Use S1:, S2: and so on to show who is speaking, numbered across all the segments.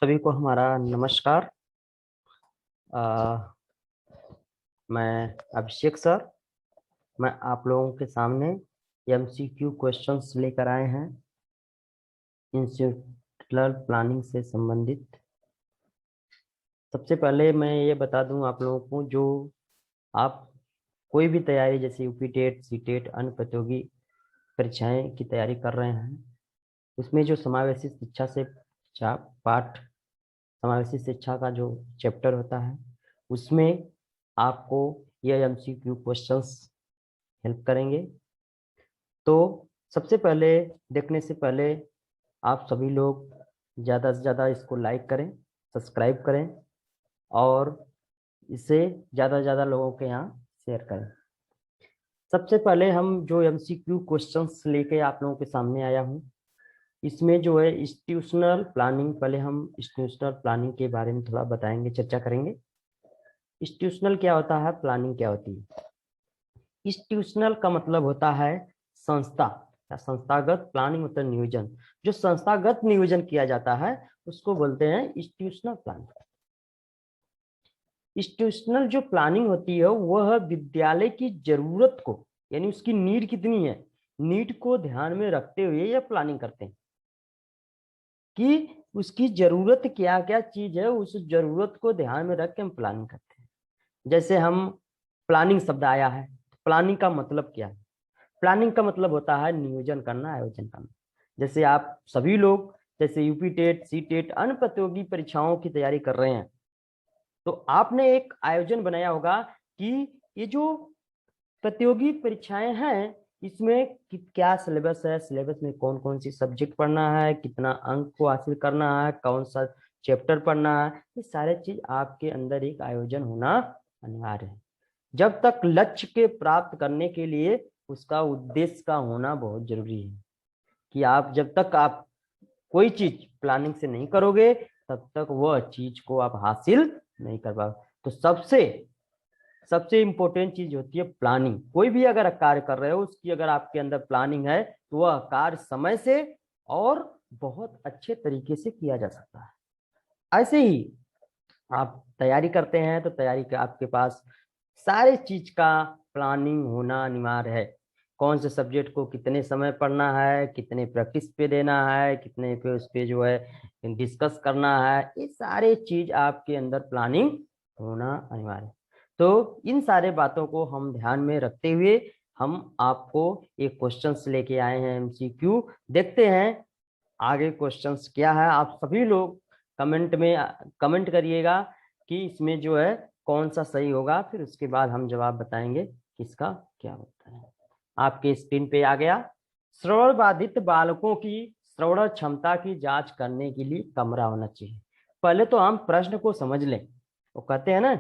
S1: सभी को हमारा नमस्कार। मैं अभिषेक सर। मैं आप लोगों के सामने एमसीक्यू क्वेश्चंस लेकर आए हैं इंस्टीट्यूशनल प्लानिंग से संबंधित। सबसे पहले मैं ये बता दूं आप लोगों को, जो आप कोई भी तैयारी जैसे यूपी टेट, सी टेट, अन्य प्रतियोगी परीक्षाएं की तैयारी कर रहे हैं, उसमें जो समावेशी शिक्षा से पाठ, समावेशी शिक्षा का जो चैप्टर होता है, उसमें आपको ये एमसीक्यू क्वेश्चंस हेल्प करेंगे। तो सबसे पहले, देखने से पहले आप सभी लोग ज़्यादा से ज़्यादा इसको लाइक करें, सब्सक्राइब करें और इसे ज़्यादा से ज़्यादा लोगों के यहाँ शेयर करें। सबसे पहले हम जो एमसीक्यू क्वेश्चंस लेके आप लोगों के सामने आया हूँ, इसमें जो है इंस्टीट्यूशनल प्लानिंग, पहले हम इंस्टीट्यूशनल प्लानिंग के बारे में थोड़ा बताएंगे, चर्चा करेंगे। इंस्टीट्यूशनल क्या होता है, प्लानिंग क्या होती है। इंस्टीट्यूशनल का मतलब होता है संस्था या संस्थागत, प्लानिंग मतलब नियोजन। जो संस्थागत नियोजन किया जाता है उसको बोलते हैं इंस्टीट्यूशनल प्लानिंग। इंस्टीट्यूशनल जो प्लानिंग होती है वह विद्यालय की जरूरत को, यानी उसकी नीड कितनी है, नीड को ध्यान में रखते हुए यह प्लानिंग करते हैं कि उसकी जरूरत क्या क्या चीज है, उस जरूरत को ध्यान में रख के हम प्लानिंग करते हैं। जैसे हम प्लानिंग शब्द आया है, प्लानिंग का मतलब क्या है। प्लानिंग का मतलब होता है नियोजन करना, आयोजन करना। जैसे आप सभी लोग जैसे यूपी टेट, सी टेट, अन्य प्रतियोगी परीक्षाओं की तैयारी कर रहे हैं, तो आपने एक आयोजन बनाया होगा कि ये जो प्रतियोगी परीक्षाएं हैं इसमें क्या सिलेबस है, सिलेबस में कौन कौन सी सब्जेक्ट पढ़ना है, कितना अंक को हासिल करना है, कौन सा चैप्टर पढ़ना है, ये सारे चीज आपके अंदर एक आयोजन होना अनिवार्य है। जब तक लक्ष्य के प्राप्त करने के लिए उसका उद्देश्य का होना बहुत जरूरी है कि आप जब तक आप कोई चीज प्लानिंग से नहीं करोगे तब तक वह चीज को आप हासिल नहीं कर पाओगे। तो सबसे सबसे इंपॉर्टेंट चीज होती है प्लानिंग। कोई भी अगर कार्य कर रहे हो उसकी अगर आपके अंदर प्लानिंग है तो वह कार्य समय से और बहुत अच्छे तरीके से किया जा सकता है। ऐसे ही आप तैयारी करते हैं तो तैयारी का आपके पास सारे चीज का प्लानिंग होना अनिवार्य है। कौन से सब्जेक्ट को कितने समय पढ़ना है, कितने प्रैक्टिस पे देना है, कितने पे उस पे जो है डिस्कस करना है, ये सारे चीज आपके अंदर प्लानिंग होना अनिवार्य है। तो इन सारे बातों को हम ध्यान में रखते हुए हम आपको एक क्वेश्चंस लेके आए हैं एमसीक्यू। देखते हैं आगे क्वेश्चंस क्या है। आप सभी लोग कमेंट में कमेंट करिएगा कि इसमें जो है कौन सा सही होगा, फिर उसके बाद हम जवाब बताएंगे किसका क्या होता है। आपके स्क्रीन पे आ गया। श्रवण बाधित बालकों की श्रवण क्षमता की जांच करने के लिए कमरा होना चाहिए। पहले तो हम प्रश्न को समझ लें। वो कहते हैं ना,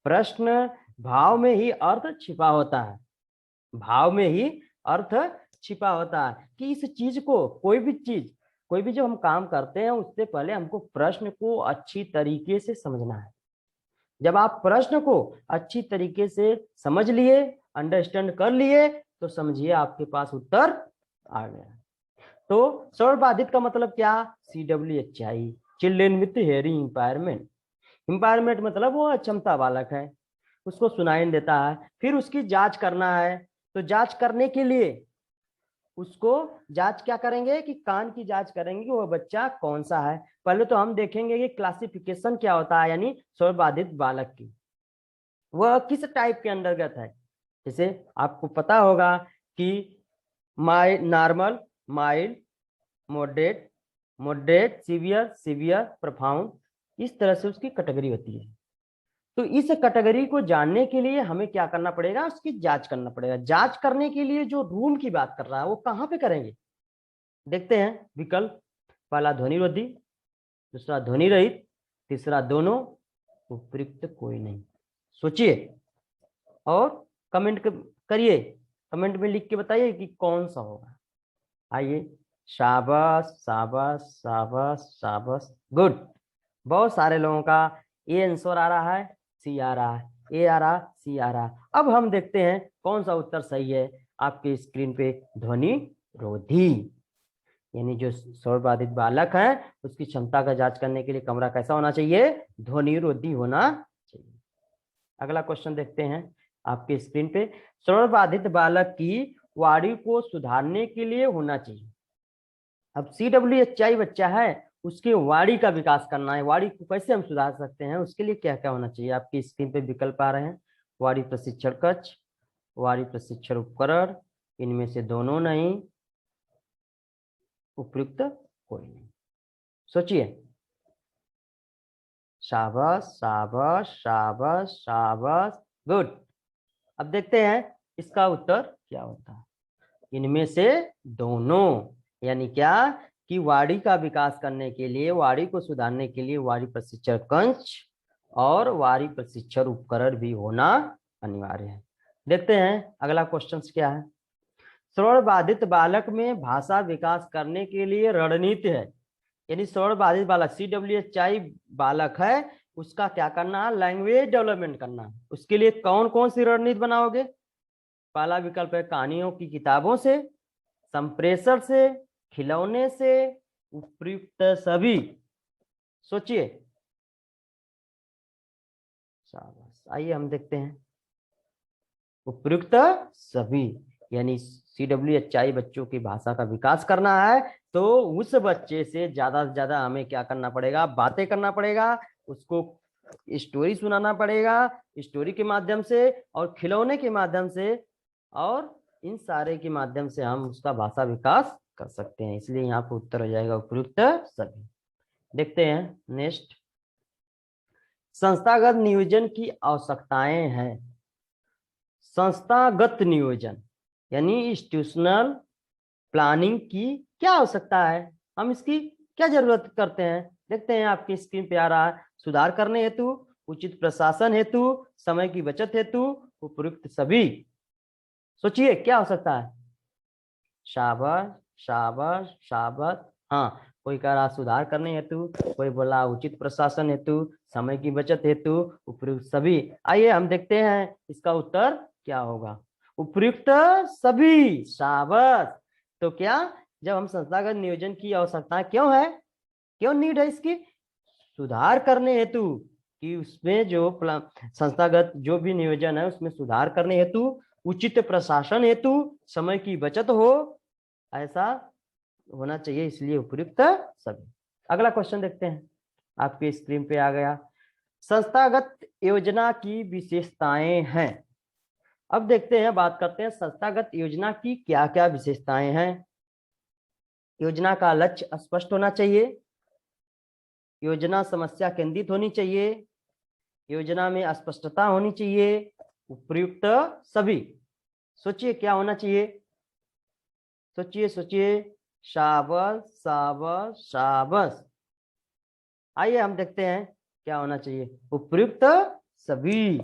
S1: प्रश्न भाव में ही अर्थ छिपा होता है, भाव में ही अर्थ छिपा होता है। कि इस चीज को, कोई भी चीज, कोई भी जो हम काम करते हैं उससे पहले हमको प्रश्न को अच्छी तरीके से समझना है। जब आप प्रश्न को अच्छी तरीके से समझ लिए, अंडरस्टैंड कर लिए, तो समझिए आपके पास उत्तर आ गया। तो श्रवण बाधित का मतलब क्या, CWHI, चिल्ड्रेन विथ हेयरिंग इम्पायरमेंट। इम्पायरमेंट मतलब वो अक्षमता बालक है, उसको सुनाई नहीं देता है। फिर उसकी जांच करना है, तो जांच करने के लिए उसको जांच क्या करेंगे कि कान की जांच करेंगे कि वह बच्चा कौन सा है। पहले तो हम देखेंगे कि क्लासिफिकेशन क्या होता है, यानी श्रवण बाधित बालक की वह किस टाइप के अंतर्गत है। जैसे आपको पता होगा कि normal, mild, moderate, moderate, severe, severe, profound, इस तरह से उसकी कैटेगरी होती है। तो इस कैटेगरी को जानने के लिए हमें क्या करना पड़ेगा, उसकी जांच करना पड़ेगा। जांच करने के लिए जो रूम की बात कर रहा है वो कहाँ पे करेंगे, देखते हैं विकल्प। पहला ध्वनिरोधी, दूसरा ध्वनि रहित, तीसरा दोनों, उपयुक्त कोई नहीं। सोचिए और कमेंट करिए, कमेंट में लिख के बताइए कि कौन सा होगा। आइए, शाबाश शाबाश शाबाश शाबाश, गुड। बहुत सारे लोगों का ए आंसर आ रहा है, सी आ रहा है, ए आ रहा, सी आ रहा। अब हम देखते हैं कौन सा उत्तर सही है। आपके स्क्रीन पे ध्वनि रोधी। यानी जो शोर बाधित बालक है उसकी क्षमता का जांच करने के लिए कमरा कैसा होना चाहिए, ध्वनिरोधी होना चाहिए। अगला क्वेश्चन देखते हैं आपके स्क्रीन पे, शोर बाधित बालक की वाणी को सुधारने के लिए होना चाहिए। अब CWHI बच्चा है, उसके वाणी का विकास करना है, वाणी को कैसे हम सुधार सकते हैं, उसके लिए क्या क्या होना चाहिए। आपकी स्क्रीन पे विकल्प आ रहे हैं, वाणी प्रशिक्षण कक्ष, वाणी प्रशिक्षण उपकरण, इनमें से दोनों नहीं, उपयुक्त कोई नहीं। सोचिए। शाबाश शाबाश शाबाश शाबाश, गुड। अब देखते हैं इसका उत्तर क्या होता है। इनमें से दोनों, यानी क्या कि वाणी का विकास करने के लिए, वाणी को सुधारने के लिए वाणी प्रशिक्षण कक्ष और वाणी प्रशिक्षण उपकरण भी होना अनिवार्य है। देखते हैं अगला क्वेश्चन क्या है। श्रवण बाधित बालक में भाषा विकास करने के लिए रणनीति है, यानी श्रवण बाधित बालक CWHI बालक है, उसका क्या करना है, लैंग्वेज डेवलपमेंट करना है। उसके लिए कौन कौन सी रणनीति बनाओगे। पहला विकल्प है कहानियों की किताबों से, संप्रेषण से, खिलौने से, उपयुक्त सभी। सोचिए। शाबाश, आइए हम देखते हैं। उपयुक्त सभी, यानी CWHI बच्चों की भाषा का विकास करना है तो उस बच्चे से ज्यादा हमें क्या करना पड़ेगा, बातें करना पड़ेगा, उसको स्टोरी सुनाना पड़ेगा, स्टोरी के माध्यम से और खिलौने के माध्यम से, और इन सारे के माध्यम से हम उसका भाषा विकास कर सकते हैं। इसलिए यहाँ पर उत्तर हो जाएगा उपयुक्त सभी। देखते हैं नेक्स्ट, संस्थागत नियोजन की आवश्यकताएं हैं। संस्थागत नियोजन यानी इंस्टीट्यूशनल प्लानिंग की क्या आवश्यकता है, हम इसकी क्या जरूरत करते हैं। देखते हैं आपकी स्क्रीन पे आ रहा है, सुधार करने हेतु, उचित प्रशासन हेतु, समय की बचत हेतु, उपयुक्त सभी। सोचिए क्या हो सकता है। शाबाश शाबाश शाबाश। हाँ, कोई कह रहा सुधार करने हेतु, कोई बोला उचित प्रशासन हेतु, समय की बचत हेतु, उपयुक्त सभी। आइए हम देखते हैं इसका उत्तर क्या होगा, उपयुक्त सभी। शाबाश। तो क्या, जब हम संस्थागत नियोजन की आवश्यकता क्यों है, क्यों नीड है इसकी, सुधार करने हेतु, कि उसमें जो संस्थागत जो भी नियोजन है उसमें सुधार करने हेतु, उचित प्रशासन हेतु, समय की बचत हो, ऐसा होना चाहिए, इसलिए उपयुक्त सभी। अगला क्वेश्चन देखते हैं, आपकी स्क्रीन पे आ गया, संस्थागत योजना की विशेषताएं हैं। अब देखते हैं, बात करते हैं संस्थागत योजना की क्या क्या विशेषताएं हैं। योजना का लक्ष्य स्पष्ट होना चाहिए, योजना समस्या केंद्रित होनी चाहिए, योजना में स्पष्टता होनी चाहिए, उपयुक्त सभी। सोचिए क्या होना चाहिए, सोचिए सोचिए। शाबाश शाबाश शाबाश। आइए हम देखते हैं क्या होना चाहिए, उपयुक्त सभी।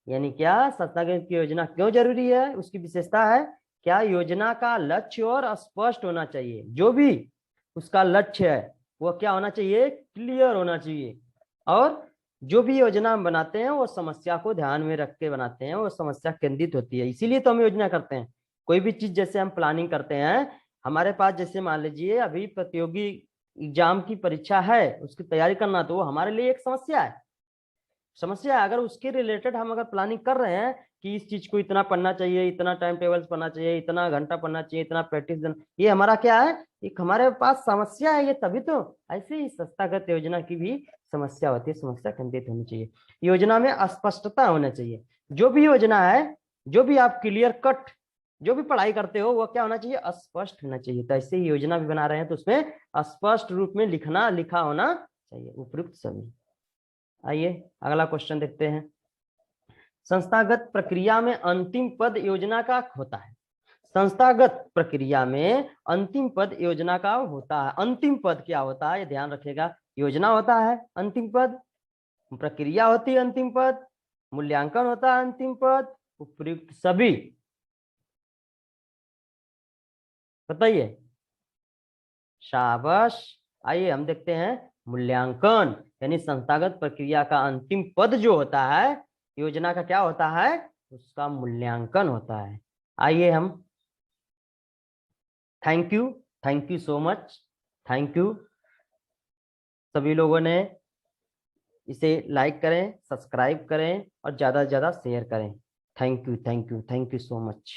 S1: यानी क्या, संस्थागत की योजना क्यों जरूरी है, उसकी विशेषता है क्या, योजना का लक्ष्य और स्पष्ट होना चाहिए, जो भी उसका लक्ष्य है वो क्या होना चाहिए, क्लियर होना चाहिए, और जो भी योजना हम बनाते हैं वो समस्या को ध्यान में रख के बनाते हैं, वो समस्या केंद्रित होती है, इसीलिए तो हम योजना करते हैं। कोई भी चीज जैसे हम प्लानिंग करते हैं, हमारे पास जैसे मान लीजिए अभी प्रतियोगी एग्जाम की परीक्षा है, उसकी तैयारी करना, तो वो हमारे लिए एक समस्या है। समस्या है, अगर उसके रिलेटेड हम अगर प्लानिंग कर रहे हैं कि इस चीज को इतना पढ़ना चाहिए, इतना टाइम टेबल पढ़ना चाहिए, इतना घंटा पढ़ना चाहिए, इतना प्रैक्टिस देना, ये हमारा क्या है, एक हमारे पास समस्या है ये, तभी तो। ऐसे ही संस्थागत योजना की भी समस्या होती है, समस्या केंद्रित होनी चाहिए, योजना में स्पष्टता होना चाहिए। जो भी योजना है, जो भी आप क्लियर कट जो भी पढ़ाई करते हो वो क्या होना चाहिए, स्पष्ट होना चाहिए। तो ऐसे ही योजना भी बना रहे हैं तो उसमें स्पष्ट रूप में लिखा होना चाहिए, उपयुक्त सभी। आइए अगला क्वेश्चन देखते हैं, संस्थागत प्रक्रिया में अंतिम पद योजना का होता है। संस्थागत प्रक्रिया में अंतिम पद योजना का होता है। अंतिम पद क्या होता है, ये ध्यान रखिएगा, योजना होता है अंतिम पद, प्रक्रिया होती है अंतिम पद, मूल्यांकन होता है अंतिम पद, उपयुक्त सभी। बताइए। शाबाश। आइए हम देखते हैं मूल्यांकन, यानी संस्थागत प्रक्रिया का अंतिम पद जो होता है योजना का क्या होता है, उसका मूल्यांकन होता है। आइए हम, thank you thank you so much, thank you. सभी लोगों ने इसे लाइक करें, सब्सक्राइब करें और ज़्यादा से ज़्यादा शेयर करें। Thank you, thank you, thank you so much.